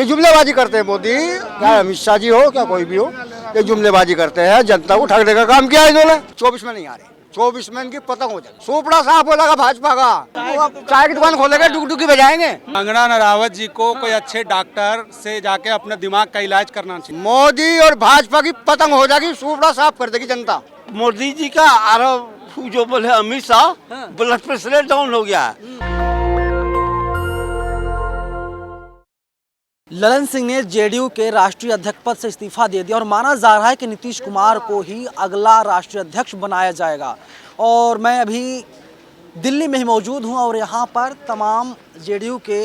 ये जुमलेबाजी करते हैं मोदी, क्या अमित शाह जी हो क्या कोई भी हो, ये जुमलेबाजी करते हैं, जनता को ठगने का काम किया इन्होंने। 24 में नहीं आ रहे, 24 में इनकी पतंग हो जाए। सुपड़ा साफ हो लगा भाजपा का, चाय की दुकान खोलेंगे, डुगडुगी बजाएंगे। कंगना रनावत जी को कोई अच्छे डॉक्टर से जाके अपने दिमाग का इलाज करना चाहिए। मोदी और भाजपा की पतंग हो जाएगी, सुपड़ा साफ कर देगी जनता। मोदी जी का आरोप जो बोले Amit Shah, blood pressure down हो गया है। ललन सिंह ने जेडीयू के राष्ट्रीय अध्यक्ष पद से इस्तीफा दे दिया और माना जा रहा है कि नीतीश कुमार को ही अगला राष्ट्रीय अध्यक्ष बनाया जाएगा। और मैं अभी दिल्ली में ही मौजूद हूं और यहां पर तमाम जेडीयू के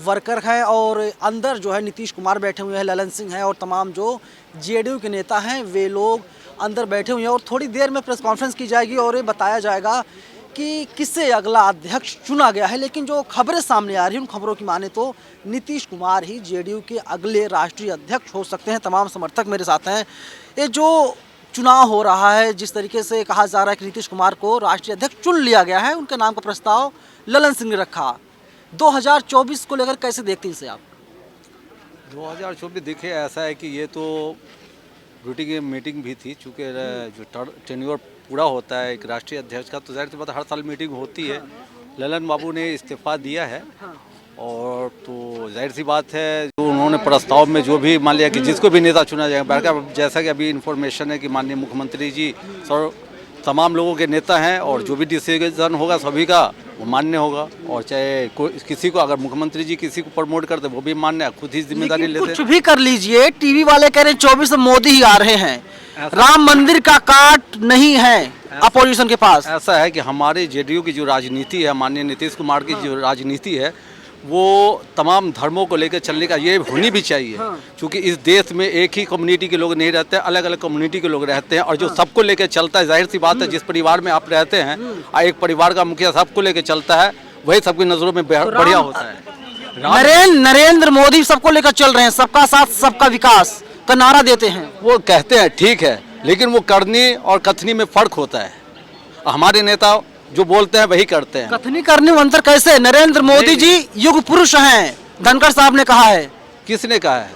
वर्कर हैं और अंदर जो है नीतीश कुमार बैठे हुए हैं, ललन सिंह हैं और तमाम जो जेडीयू के नेता हैं वे लोग अंदर बैठे हुए हैं। और थोड़ी देर में प्रेस कॉन्फ्रेंस की जाएगी और ये बताया जाएगा कि किससे अगला अध्यक्ष चुना गया है। लेकिन जो खबरें सामने आ रही हैं उन खबरों की माने तो नीतीश कुमार ही जेडीयू के अगले राष्ट्रीय अध्यक्ष हो सकते हैं। तमाम समर्थक मेरे साथ हैं। ये जो चुनाव हो रहा है, जिस तरीके से कहा जा रहा है कि नीतीश कुमार को राष्ट्रीय अध्यक्ष चुन लिया गया है, उनके नाम का प्रस्ताव ललन सिंह ने रखा। 2024 को लेकर कैसे देखते हैं इसे आप? 2024 देखिए, ऐसा है कि ये तो रूटीन मीटिंग भी थी, चूँकि जो टेन्योर पूरा होता है एक राष्ट्रीय अध्यक्ष का, तो जाहिर सी बात हर साल मीटिंग होती है। ललन बाबू ने इस्तीफा दिया है और तो जाहिर सी बात है जो उन्होंने प्रस्ताव में जो भी मान लिया कि जिसको भी नेता चुना जाएगा, जैसा कि अभी इन्फॉर्मेशन है कि माननीय मुख्यमंत्री जी तमाम लोगों के नेता हैं और जो भी डिसीजन होगा सभी का वो मान्य होगा। और चाहे किसी को अगर मुख्यमंत्री जी किसी को प्रमोट करते वो भी मान्य है, खुद ही जिम्मेदारी लेते हैं। कुछ भी कर लीजिए, टीवी वाले कह रहे हैं 24 में मोदी ही आ रहे हैं, राम मंदिर का काट नहीं है अपोजिशन के पास। ऐसा है कि हमारे जेडीयू की जो राजनीति है, माननीय नीतीश कुमार की जो राजनीति है, वो तमाम धर्मों को लेकर चलने का ये होनी भी चाहिए। क्योंकि इस देश में एक ही कम्युनिटी के लोग नहीं रहते, अलग अलग कम्युनिटी के लोग रहते हैं और जो सबको लेकर चलता है, जाहिर सी बात है जिस परिवार में आप रहते हैं और एक परिवार का मुखिया सबको लेकर चलता है, वही सबकी नज़रों में बढ़िया होता है। नरेंद्र मोदी सबको लेकर चल रहे हैं, सबका साथ सबका विकास का नारा देते हैं। वो कहते हैं ठीक है, लेकिन वो करनी और कथनी में फ़र्क होता है। हमारे नेता जो बोलते हैं वही करते हैं। कथनी करने में अंतर कैसे? नरेंद्र मोदी जी युग पुरुष हैं, धनखड़ साहब ने कहा है। किसने कहा है?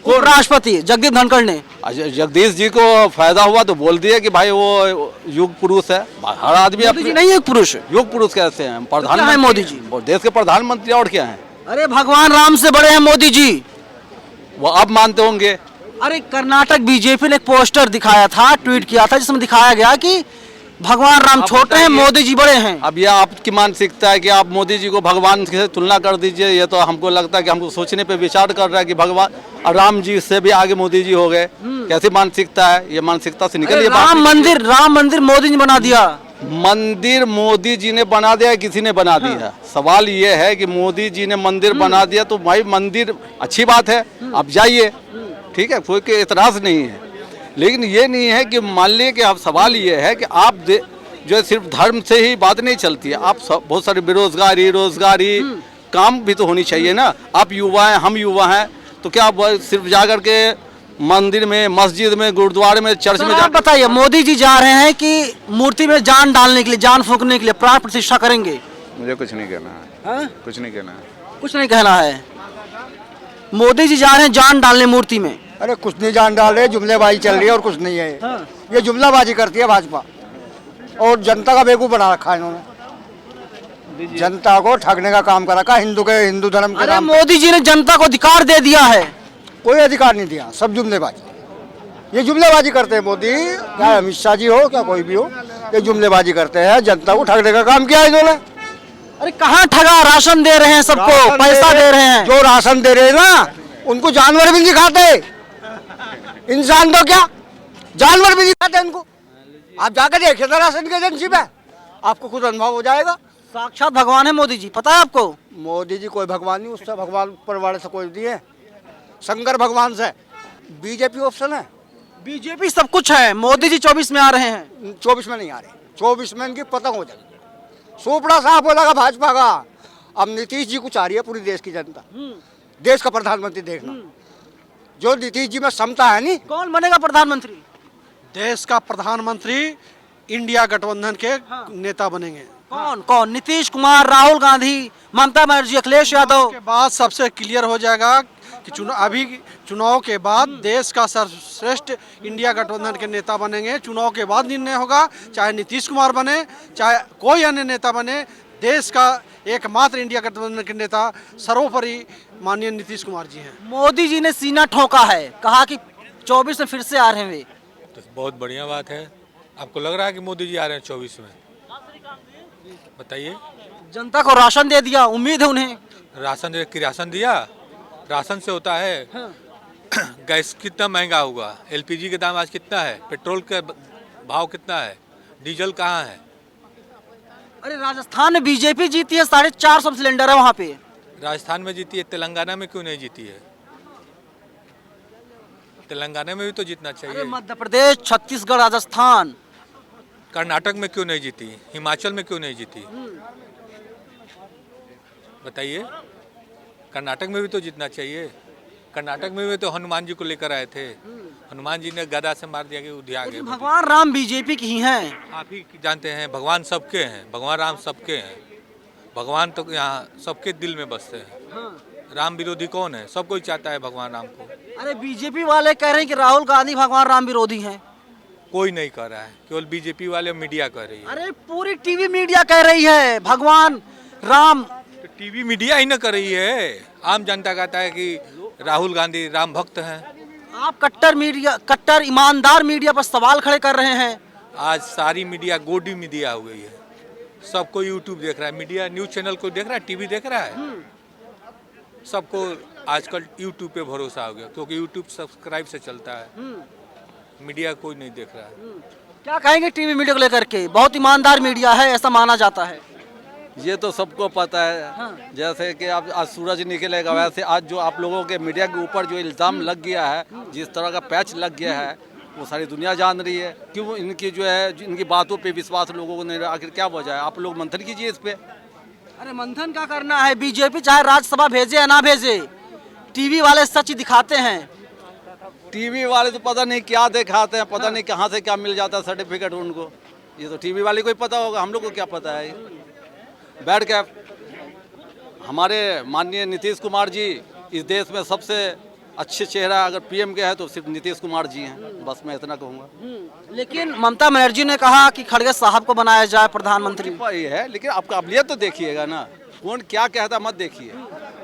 उपराष्ट्रपति जगदीप धनखड़ ने। जगदीश जी को फायदा हुआ तो बोल दिया कि भाई वो युग पुरुष है। हर आदमी अपनी नहीं युग पुरुष। युग पुरुष कैसे हैं? प्रधानमंत्री मोदी जी, देश के प्रधानमंत्री और क्या हैं? अरे भगवान राम से बड़े हैं मोदी जी, वो अब मानते होंगे। अरे कर्नाटक बीजेपी ने एक पोस्टर दिखाया था, ट्वीट किया था, जिसमें दिखाया गया कि भगवान राम छोटे हैं, मोदी जी बड़े हैं। अब यह आपकी मानसिकता है कि आप मोदी जी को भगवान से तुलना कर दीजिए। ये तो हमको लगता है कि हमको सोचने पे विचार कर रहा है कि भगवान राम जी से भी आगे मोदी जी हो गए। कैसी मानसिकता है? ये मानसिकता से निकलिए। राम मंदिर मोदी जी बना दिया। मंदिर मोदी जी ने बना दिया, किसी ने बना दिया? सवाल ये है कि मोदी जी ने मंदिर बना दिया तो भाई मंदिर अच्छी बात है, आप जाइए, ठीक है, कोई एतराज नहीं है। लेकिन ये नहीं है कि मान लीजिए कि अब सवाल ये है कि आप जो है सिर्फ धर्म से ही बात नहीं चलती है। आप बहुत सारी बेरोजगारी, रोजगारी, काम भी तो होनी चाहिए ना। आप युवा हैं, हम युवा हैं, तो क्या आप सिर्फ जाकर के मंदिर में, मस्जिद में, गुरुद्वारे में, चर्च में आप बताइए, मोदी जी जा रहे हैं कि मूर्ति में जान डालने के लिए, जान फूंकने के लिए प्राण प्रतिष्ठा करेंगे? मुझे कुछ नहीं कहना है। कुछ नहीं कहना है। कुछ नहीं कहना है। मोदी जी जा रहे हैं जान डालने मूर्ति में। अरे कुछ नहीं जान डाल रहे, जुमलेबाजी चल रही है और कुछ नहीं है। ये जुमलाबाजी करती है भाजपा और जनता का बेवकूफ बना रखा है इन्होंने। जनता को ठगने का काम कर रखा है, हिंदू धर्म के नाम। मोदी जी ने जनता को अधिकार दे दिया है। कोई अधिकार नहीं दिया, सब जुमलेबाजी। ये जुमलेबाजी करते हैं मोदी, क्या अमित शाह जी हो क्या कोई भी हो, ये जुमलेबाजी करते हैं, जनता को ठगने का काम किया इन्होंने। अरे कहाँ ठगा? राशन दे रहे हैं सबको, पैसा दे रहे हैं। जो राशन दे रहे हैं ना, उनको जानवर भी नहीं खाते। इंसान तो क्या, जानवर भी नहीं खाते उनको। आप जाकर देखिए ना राशन की एजेंसी पे, आपको खुद अनुभव हो जाएगा। साक्षात भगवान है मोदी जी, पता है आपको? मोदी जी कोई भगवान नहीं, उससे भगवान परिवार से कोई नहीं है, शंकर भगवान से। बीजेपी ऑप्शन है, बीजेपी सब कुछ है। मोदी जी 24 में आ रहे हैं। 24 में नहीं आ रहे, 24 में इनकी पतंग हो जाएगी। सुपड़ा साफ हो लगा भाजपा का। अब नीतीश जी को चाह रही है पूरी देश की जनता, देश का प्रधानमंत्री देखना। जो नीतीश जी में क्षमता है नहीं। कौन बनेगा प्रधानमंत्री? देश का प्रधानमंत्री इंडिया गठबंधन के नेता बनेंगे। कौन कौन? नीतीश कुमार, राहुल गांधी, ममता बनर्जी, अखिलेश यादव के बाद सबसे क्लियर हो जाएगा कि कि अभी चुनाव के बाद देश का सर्वश्रेष्ठ इंडिया गठबंधन के नेता बनेंगे। चुनाव के बाद निर्णय होगा, चाहे नीतीश कुमार बने चाहे कोई अन्य नेता बने, देश का एकमात्र इंडिया गठबंधन के नेता सर्वोपरि माननीय नीतीश कुमार जी हैं। मोदी जी ने सीना ठोका है, कहा कि 24 में फिर से आ रहे हैं वे। तो बहुत बढ़िया बात है। आपको लग रहा है कि मोदी जी आ रहे हैं 24 में? बताइए। जनता को राशन दे दिया, उम्मीद है उन्हें। राशन दिया, राशन से होता है? गैस कितना महंगा हुआ, एलपीजी के दाम आज कितना है, पेट्रोल का भाव कितना है, डीजल कहाँ है? अरे राजस्थान में बीजेपी जीती है, 450 सिलेंडर है वहाँ पे। राजस्थान में जीती है, तेलंगाना में क्यों नहीं जीती है? तेलंगाना में भी तो जीतना अरे चाहिए। मध्य प्रदेश, छत्तीसगढ़, राजस्थान, कर्नाटक में क्यों नहीं जीती, हिमाचल में क्यों नहीं जीती? बताइए। कर्नाटक में भी तो जीतना चाहिए। कर्नाटक में भी तो हनुमान जी को लेकर आए थे, हनुमान जी ने गदा से मार दिया कि उधिया गए। भगवान राम बीजेपी की ही हैं। आप ही जानते हैं, भगवान सबके हैं, भगवान राम सबके हैं। भगवान तो यहाँ सबके दिल में बसते हैं। राम विरोधी कौन है? सब कोई चाहता है भगवान राम को। अरे बीजेपी वाले कह रहे हैं कि राहुल गांधी भगवान राम विरोधी हैं। कोई नहीं कह रहा है, केवल बीजेपी वाले मीडिया कह रही है। अरे पूरी टीवी मीडिया कह रही है भगवान राम। तो टीवी मीडिया ही न कर रही है, आम जनता कहता है कि राहुल गांधी राम भक्त हैं। आप कट्टर ईमानदार मीडिया पर सवाल खड़े कर रहे हैं। आज सारी मीडिया गोडी मीडिया हो गई है, सबको यूट्यूब देख रहा है, मीडिया न्यूज चैनल को देख रहा है, टीवी देख रहा है। सबको आजकल यूट्यूब पे भरोसा हो गया, क्योंकि यूट्यूब सब्सक्राइब से चलता है। मीडिया कोई नहीं देख रहा है। क्या कहेंगे टीवी मीडिया को लेकर के? बहुत ईमानदार मीडिया है ऐसा माना जाता है। ये तो सबको पता है। जैसे कि आप आज सूरज निकलेगा, वैसे आज जो आप लोगों के मीडिया के ऊपर जो इल्ज़ाम लग गया है, जिस तरह का पैच लग गया है, वो सारी दुनिया जान रही है। क्यों इनकी जो है इनकी बातों पे विश्वास लोगों को नहीं, आखिर क्या वजह है? आप लोग मंथन कीजिए इस पे। अरे मंथन क्या करना है? बीजेपी चाहे राज्यसभा भेजे या ना भेजे, टीवी वाले सच दिखाते हैं। टीवी वाले तो पता नहीं क्या दिखाते हैं, पता नहीं कहाँ से क्या मिल जाता है सर्टिफिकेट उनको। ये तो टीवी वाले को ही पता होगा, हम लोग को क्या पता है? बैठ के हमारे माननीय नीतीश कुमार जी इस देश में सबसे अच्छे चेहरा अगर पीएम के है तो सिर्फ नीतीश कुमार जी हैं। बस मैं इतना कहूँगा। लेकिन ममता बनर्जी ने कहा कि खड़गे साहब को बनाया जाए प्रधानमंत्री। ये है, लेकिन आप काबिलियत तो देखिएगा ना, कौन क्या कहता मत देखिए,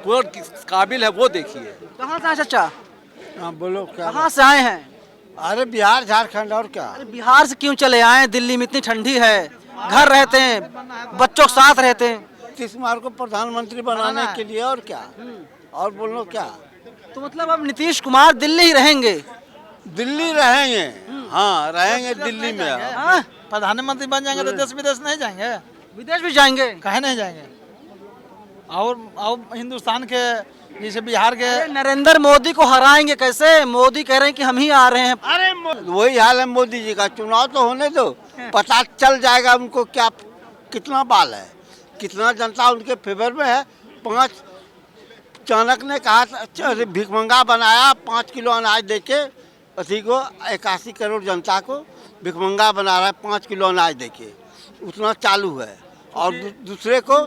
कौन काबिल है वो देखिए। कहाँ से आए चाचा? हाँ बोलो क्या? कहाँ से आए हैं? अरे बिहार झारखंड और क्या? अरे बिहार से क्यों चले आए? दिल्ली में इतनी ठंडी है, घर रहते हैं, बच्चों के साथ रहते हैं। नीतीश कुमार को प्रधानमंत्री बनाने के लिए, और क्या? और बोलो क्या? तो मतलब अब नीतीश कुमार दिल्ली ही रहेंगे? दिल्ली रहेंगे, हाँ रहेंगे दिल्ली में। हाँ? प्रधानमंत्री बन जाएंगे तो देश विदेश नहीं जाएंगे? विदेश भी जाएंगे? कहे नहीं जाएंगे? और हिंदुस्तान के जैसे बिहार के नरेंद्र मोदी को हराएंगे कैसे? मोदी कह रहे हैं कि हम ही आ रहे हैं। अरे वही हाल है मोदी जी का। चुनाव तो होने दो, पता चल जाएगा उनको क्या कितना बाल है, कितना जनता उनके फेवर में है। 5 चाणक ने कहा भिखमंगा बनाया, 5 किलो अनाज देके असी को 81 करोड़ जनता को भिखमंगा बना रहा है 5 किलो अनाज देके, उतना चालू है। और दूसरे को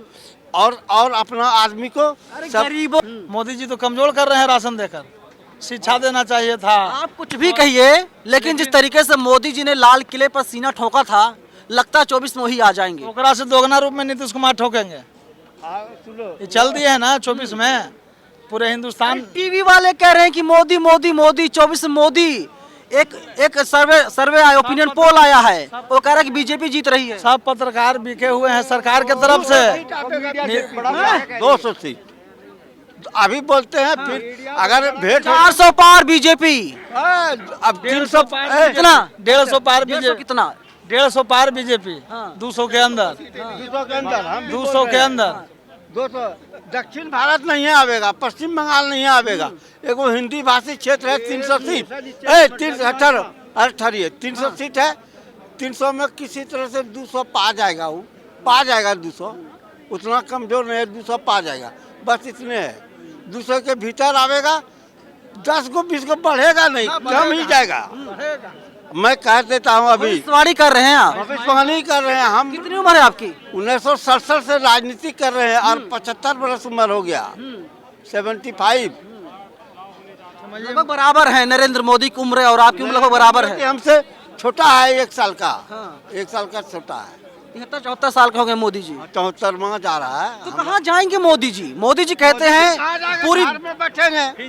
और अपना आदमी को गरीबों। मोदी जी तो कमजोर कर रहे हैं राशन देकर। शिक्षा देना चाहिए था। आप कुछ भी कहिए, लेकिन जिस तरीके से मोदी जी ने लाल किले पर सीना ठोका था, लगता 24 में ही आ जाएंगे। ओकरा से दोगुना रूप में नीतीश कुमार ठोकेंगे। ये चल दिए है ना 24 में पूरे हिंदुस्तान। टीवी वाले कह रहे हैं कि मोदी मोदी मोदी 24 मोदी। एक सर्वे आया, ओपिनियन पोल आया है, वो कह रहा है कि बीजेपी जीत रही है। सब पत्रकार बिके हुए हैं सरकार के तरफ से। 200 सीट अभी बोलते हैं, फिर अगर भेंट 400 पार बीजेपी। अब 300 कितना? 150 पार बीजेपी। कितना? 150 पार बीजेपी। 200 के अंदर, 200 के अंदर, हम 200 के अंदर 200। दक्षिण भारत नहीं आवेगा, पश्चिम बंगाल नहीं आवेगा। एगो हिंदी भाषी क्षेत्र है 300 सीट, 300 सीट है। 300 में किसी तरह से 200 पा जाएगा, वो पा जाएगा 200, उतना कमजोर नहीं है, 200 पा जाएगा। बस इतने है, 200 के भीतर आवेगा। 10 को 20 को बढ़ेगा नहीं, कम ही जाएगा। मैं कह देता हूँ अभी भविष्यवाणी कर रहे हैं आप। भविष्यवाणी कर रहे हैं हम। कितनी उम्र है आपकी? 1967 से राजनीति कर रहे हैं और 75 वर्ष उम्र हो गया, 75। लगभग बराबर है नरेंद्र मोदी की उम्र और आपकी उम्र लगभग बराबर है। हमसे छोटा है 1 साल का, 1 साल का छोटा है। 73-74 साल के हो गए मोदी जी। 74 में जा रहा है। तो कहाँ जाएंगे मोदी जी? मोदी जी कहते हैं पूरी में बैठेंगे,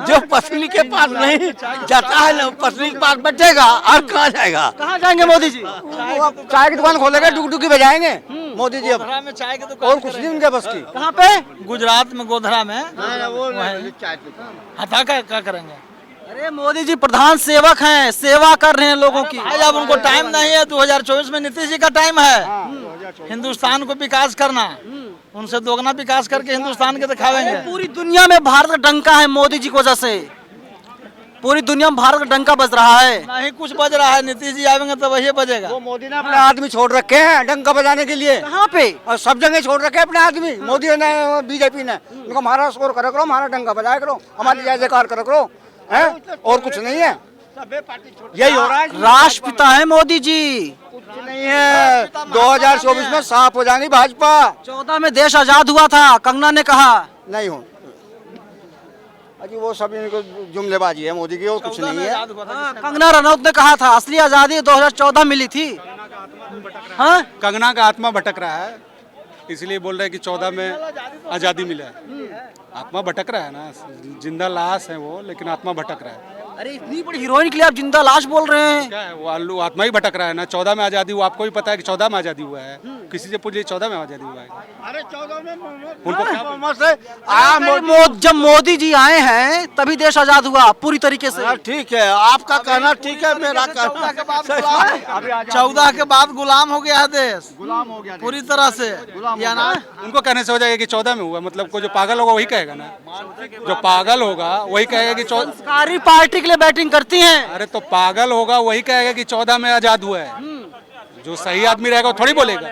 जो पत्नी के पास नहीं जाता है ना, पत्नी के पास बैठेगा और कहाँ जाएगा? कहाँ जाएंगे मोदी जी? चाय की दुकान खोलेंगे, डुगडुगी बजाएंगे मोदी जी अब, गोधरा में चाय की दुकान और कुछ नहीं उनके बस की। कहाँ पे? गुजरात में गोधरा में चाय की दुकान। हथा क्या करेंगे? अरे मोदी जी प्रधान सेवक हैं, सेवा कर रहे हैं लोगों की। भाई अब उनको टाइम नहीं है, 2024 में नीतीश जी का टाइम है हिंदुस्तान को विकास करना, उनसे दोगुना विकास करके हिंदुस्तान के दिखावेंगे। पूरी दुनिया में भारत का डंका है मोदी जी की वजह से, पूरी दुनिया में भारत का डंका बज रहा है। नहीं कुछ बज रहा है, नीतीश जी आएंगे तो वही बजेगा। वो मोदी ने अपने आदमी छोड़ रखे हैं डंका बजाने के लिए, कहाँ पे? और सब जगह छोड़ रखे हैं अपने आदमी। मोदी ने, बीजेपी ने उनको हमारा स्कोर करा करो, हमारा डंका बजाया करो, हमारी जय जयकार करा करो, है और कुछ नहीं है। यही हो रहा है। राष्ट्रपिता है मोदी जी। कुछ नहीं है। 2024 में साफ हो जाएगी भाजपा। 14 में देश आजाद हुआ था, कंगना ने कहा। नहीं हो अजी, वो सब इनको जुमलेबाजी है मोदी की, और कुछ नहीं है। हाँ, कंगना रनौत ने कहा था असली आजादी 2014 मिली थी। हाँ, कंगना का आत्मा भटक रहा है, इसलिए बोल रहे हैं कि 14 में आज़ादी मिला है। आत्मा भटक रहा है ना, जिंदा लाश है वो, लेकिन आत्मा भटक रहा है। अरे इतनी बड़ी हीरोइन के लिए आप जिंदा लाश बोल रहे हैं? क्या है वो आत्मा ही भटक रहा है ना। 14 में आज़ादी हुआ, आपको भी पता है कि 14 में आज़ादी हुआ है। किसी से पूछिए 14 में आज़ादी हुआ है। अरे 14 में उनको क्या जब मोदी जी आए हैं तभी देश आजाद हुआ पूरी तरीके से। ठीक है, आपका कहना ठीक है, मेरा कहना 14 के बाद गुलाम हो गया है देश, गुलाम हो गया पूरी तरह से। या ना उनको कहने से हो जाएगा कि 14 में हुआ, मतलब को जो पागल होगा वही कहेगा ना, जो पागल होगा वही कहेगा कि संस्कारी पार्टी के लिए बैटिंग करती हैं। अरे तो पागल होगा वही कहेगा कि 14 में आजाद हुआ है। जो सही आदमी रहेगा वो थोड़ी बोलेगा।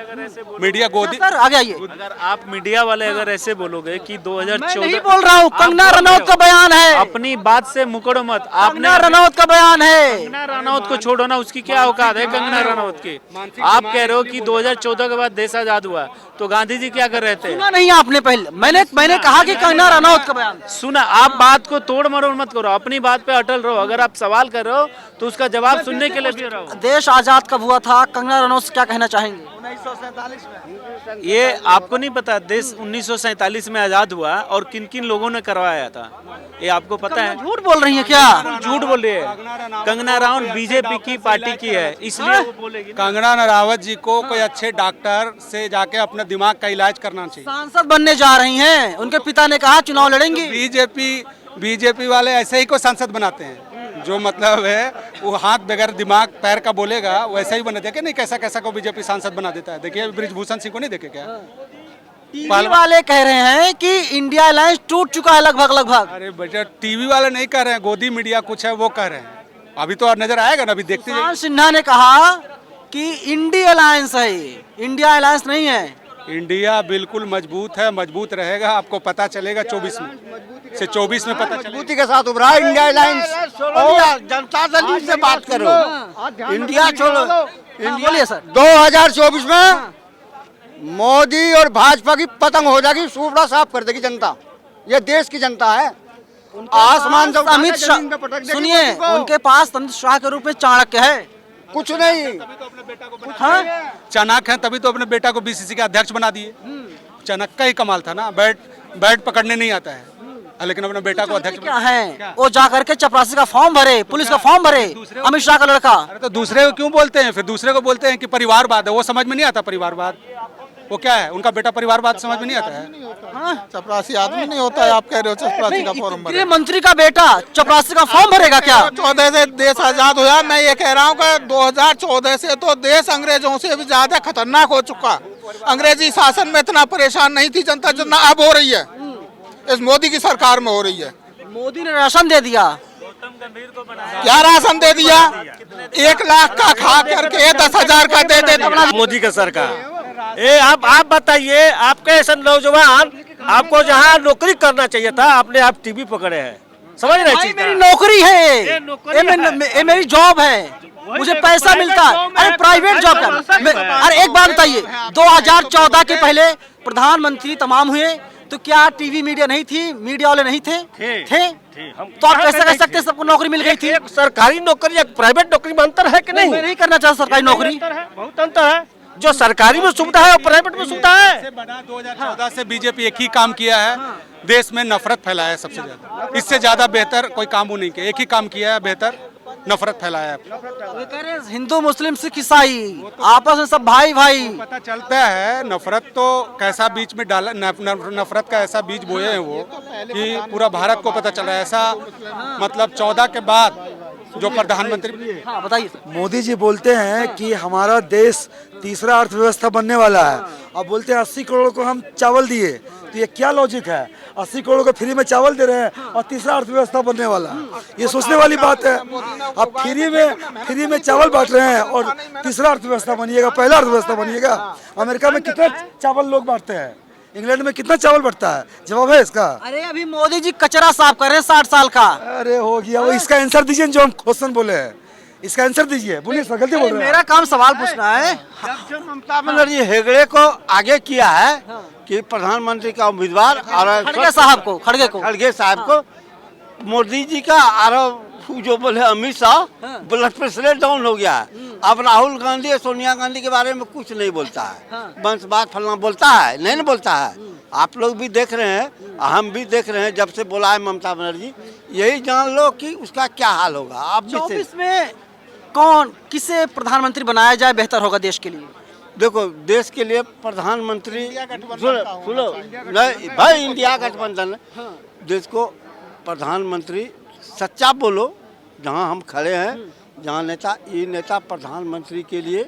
मीडिया गोदी सर आगे आइए। अगर आप मीडिया वाले अगर ऐसे बोलोगे कि 2014 मैं नहीं बोल रहा हूँ, कंगना रनौत का बयान है। अपनी बात से मुकरो मत। कंगना रनौत का बयान है। कंगना रनौत को छोड़ो ना, उसकी क्या औकात है कंगना रनौत की। आप कह रहे हो कि 2014 के बाद देश आजाद हुआ, तो गांधी जी क्या कर रहे थे? सुना नहीं आपने? पहले मैंने कहा कि कंगना रनौत का बयान सुना। आप बात को तोड़ मरोड़ मत करो, अपनी बात पे अटल रहो। अगर आप सवाल कर रहे हो तो उसका जवाब सुनने के लिए भी रहो। देश आजाद कब हुआ था? कंगना रनौत से क्या कहना चाहेंगे? 1947 में। ये आपको नहीं पता देश 1947 में आजाद हुआ और किन किन लोगों ने करवाया था, ये आपको पता है? झूठ बोल रही है क्या? झूठ बोल रही है। कंगना रनौत बीजेपी की पार्टी की है, इसलिए वो बोलेगी। कंगना रनावत जी को कोई अच्छे डॉक्टर से जाके अपने दिमाग का इलाज करना चाहिए। सांसद बनने जा रही हैं, उनके पिता ने कहा चुनाव लड़ेंगी। बीजेपी वाले ऐसे ही को सांसद बनाते हैं, जो मतलब है वो हाथ बगैर दिमाग पैर का बोलेगा वैसा ही बना देखे नहीं। कैसा कैसा को बीजेपी सांसद बना देता है। देखिए ब्रिजभूषण सिंह को नहीं देखे क्या? टीवी वाले कह रहे हैं कि इंडिया अलायंस टूट चुका है लगभग। अरे बेटा टीवी वाले नहीं कह रहे हैं, गोदी मीडिया कुछ है वो कह रहे हैं। अभी तो नजर आएगा ना, अभी देखते जाइए। सिन्हा ने कहा कि इंडिया अलायंस है, इंडिया अलायंस नहीं है। इंडिया बिल्कुल मजबूत है, मजबूत रहेगा। आपको पता चलेगा 24 में से 24 में पता चलेगा। मजबूती के साथ उभरा है इंडिया अलायंस। और जनता दल से बात करो, इंडिया छोड़ो। बोलिए सर। 2024 में मोदी और भाजपा की पतंग हो जाएगी, सूपड़ा साफ कर देगी जनता। ये देश की जनता है। आसमान से अमित शाह, सुनिए, उनके पास अमित शाह के रूप में चाणक्य है। कुछ नहीं। हाँ? चाणक्य है तभी तो अपने बेटा को बीसीसी का अध्यक्ष बना दिए। चाणक्य का ही कमाल था ना, बैट पकड़ने नहीं आता है, लेकिन अपने बेटा को अध्यक्ष क्या है वो जा करके चपरासी का फॉर्म भरे, पुलिस का फॉर्म भरे, अमित शाह का लड़का। अरे तो दूसरे को क्यों बोलते हैं? फिर दूसरे को बोलते हैं कि परिवारवाद है, वो समझ में नहीं आता। परिवारवाद वो क्या है? उनका बेटा परिवारवाद समझ में नहीं आता है। चपरासी आदमी नहीं होता है, आप कह रहे हो चपरासी का फॉर्म भरे। गृह मंत्री का बेटा चपरासी का फॉर्म भरेगा क्या? 14 से देश आजाद हुआ। मैं ये कह रहा हूँ कि 2014 से तो देश अंग्रेजों से भी ज्यादा खतरनाक हो चुका। अंग्रेजी शासन में इतना परेशान नहीं थी जनता जितना अब हो रही है, इस मोदी की सरकार में हो रही है। मोदी ने राशन दे दिया। क्या राशन दे दिया? 1 लाख का खा करके 10,000 का दे देता। मोदी का सरकार। आप बताइए, आपके ऐसा नौजवान आपको जहाँ नौकरी करना चाहिए था, आपने आप टीवी पकड़े हैं। समझ रहे भाई मेरी नौकरी है, ये मेरी जॉब है, मुझे पैसा मिलता है। अरे प्राइवेट जॉब का। अरे एक बात बताइए, 2014 के पहले प्रधानमंत्री तमाम हुए, तो क्या टीवी मीडिया नहीं थी, मीडिया वाले नहीं थे? थे। हम तो आप कैसे कह सकते हैं सबको नौकरी मिल गई थी? एक सरकारी नौकरी एक प्राइवेट नौकरी में अंतर है कि नहीं? मैं नहीं करना चाहता सरकारी नौकरी। अंतर है, बहुत अंतर है। जो सरकारी में सुविधा है और प्राइवेट में सुविधा है। बना 2014 से बीजेपी एक ही काम किया है, देश में नफरत फैलाया है सबसे ज्यादा। इससे ज्यादा बेहतर कोई काम वो नहीं किया, एक ही काम किया है बेहतर, नफरत फैलाया है। वो कह रहे हैं हिंदू मुस्लिम सिख ईसाई आपस में सब भाई भाई। पता चलता है नफरत तो कैसा बीच में डाला, नफरत का ऐसा बीज बोए हैं वो कि पूरा भारत को पता चला है। ऐसा मतलब 14 के बाद जो प्रधानमंत्री। हाँ बताइए। मोदी जी बोलते हैं कि हमारा देश तीसरा अर्थव्यवस्था बनने वाला है, अब बोलते हैं 80 करोड़ को हम चावल दिए, तो ये क्या लॉजिक है? 80 करोड़ को फ्री में चावल दे रहे हैं और तीसरा अर्थव्यवस्था बनने वाला है, ये सोचने वाली बात है। अब फ्री में चावल बांट रहे हैं और तीसरा अर्थव्यवस्था बनिएगा, पहला अर्थव्यवस्था बनिएगा। अमेरिका में कितना चावल लोग बांटते हैं, इंग्लैंड में कितना चावल बढ़ता है? जवाब है इसका? अरे अभी मोदी जी कचरा साफ कर रहे हैं 60 साल का। अरे हो गया वो, इसका आंसर दीजिए जो हम क्वेश्चन बोले हैं, इसका आंसर दीजिए। बोलिए सर, गलती बोल रहे हैं। मेरा काम सवाल पूछना है। जब से ममता बनर्जी हेगड़े को आगे किया है कि प्रधानमंत्री का उम्मीदवार और खड़गे साहब को मोदी जी का और जो बोले Amit Shah blood pressure down हो गया है। अब राहुल गांधी और सोनिया गांधी के बारे में कुछ नहीं बोलता है, बंस बात फलना बोलता है, नहीं बोलता है। आप लोग भी देख रहे हैं, हम भी देख रहे हैं, जब से बोला है ममता बनर्जी, यही जान लो कि उसका क्या हाल होगा। अब 24 में कौन किसे प्रधानमंत्री बनाया जाए बेहतर होगा देश के लिए? देखो देश के लिए प्रधानमंत्री सुनो नहीं भाई, इंडिया गठबंधन देश को प्रधानमंत्री सच्चा बोलो। जहाँ हम खड़े हैं, जहाँ नेता, ये नेता प्रधानमंत्री के लिए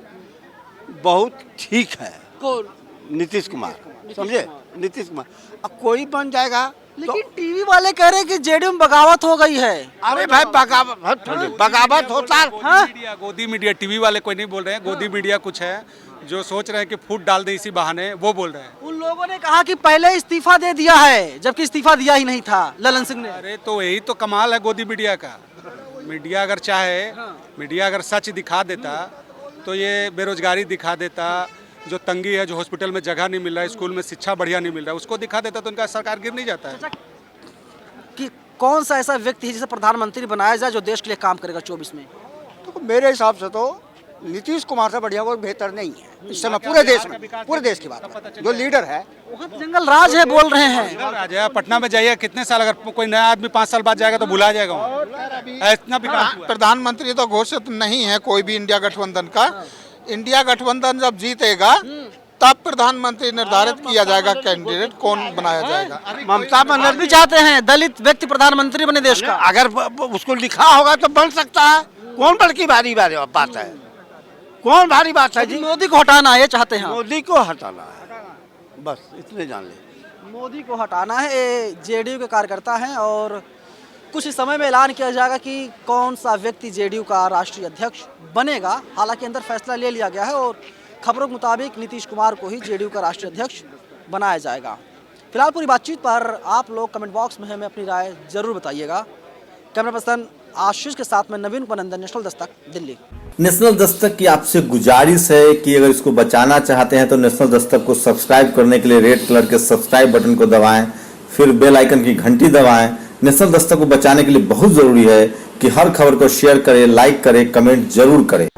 बहुत ठीक है। कौन? नीतीश कुमार, समझे? नीतीश कुमार अब कोई बन जाएगा। लेकिन टीवी वाले कह रहे हैं कि जेडीयू में बगावत हो गई है। अरे भाई बगावत होता है। गोदी मीडिया टीवी वाले कोई नहीं बोल रहे हैं, गोदी मीडिया कुछ है जो सोच रहे हैं कि फूट डाल दे इसी बहाने, वो बोल रहे हैं। उन लोगों ने कहा कि पहले इस्तीफा दे दिया है, जबकि इस्तीफा दिया ही नहीं था ललन सिंह ने। अरे तो यही तो कमाल है गोदी मीडिया का। मीडिया अगर चाहे, मीडिया अगर सच दिखा देता तो ये बेरोजगारी दिखा देता, जो तंगी है, जो हॉस्पिटल में जगह नहीं मिल रहा है, स्कूल में शिक्षा बढ़िया नहीं मिल रहा है, उसको दिखा देता तो उनका सरकार गिर नहीं जाता है। कि कौन सा ऐसा व्यक्ति है जिसे प्रधानमंत्री बनाया जाए जो देश के लिए काम करेगा 24 में? तो मेरे हिसाब से तो नीतीश कुमार से बढ़िया कोई बेहतर नहीं है इस समय पूरे देश में, पूरे देश की बात है। जो लीडर है वहाँ जंगल राज है बोल रहे हैं। पटना में जाइए, कितने साल, अगर कोई नया आदमी 5 साल बाद जाएगा तो भुला जाएगा। इतना विकास हुआ। प्रधानमंत्री तो घोषित नहीं है कोई भी इंडिया गठबंधन का। इंडिया गठबंधन जब जीतेगा तब प्रधानमंत्री निर्धारित किया जाएगा कैंडिडेट कौन बनाया जाएगा। ममता बनर्जी भी चाहते हैं दलित व्यक्ति प्रधानमंत्री बने देश का। अगर उसको लिखा होगा तो बन सकता है। कौन बल्कि भारी बात है, कौन भारी बात है जी? मोदी को हटाना है, ये चाहते हैं। मोदी को हटाना है, बस इतने जान ले। मोदी को हटाना है। ये जेडीयू के कार्यकर्ता हैं और कुछ ही समय में ऐलान किया जाएगा कि कौन सा व्यक्ति जेडीयू का राष्ट्रीय अध्यक्ष बनेगा। हालांकि अंदर फैसला ले लिया गया है और खबरों के मुताबिक नीतीश कुमार को ही जेडीयू का राष्ट्रीय अध्यक्ष बनाया जाएगा। फिलहाल पूरी बातचीत पर आप लोग कमेंट बॉक्स में हमें अपनी राय जरूर बताइएगा। कैमरा पर्सन आशीष के साथ में नवीन उपनंदन, नेशनल दस्तक, दिल्ली। नेशनल दस्तक की आपसे गुजारिश है कि अगर इसको बचाना चाहते हैं तो नेशनल दस्तक को सब्सक्राइब करने के लिए रेड कलर के सब्सक्राइब बटन को दबाएं, फिर बेल आइकन की घंटी दबाएं। नेशनल दस्तक को बचाने के लिए बहुत जरूरी है कि हर खबर को शेयर करें, लाइक करें, कमेंट जरूर करें।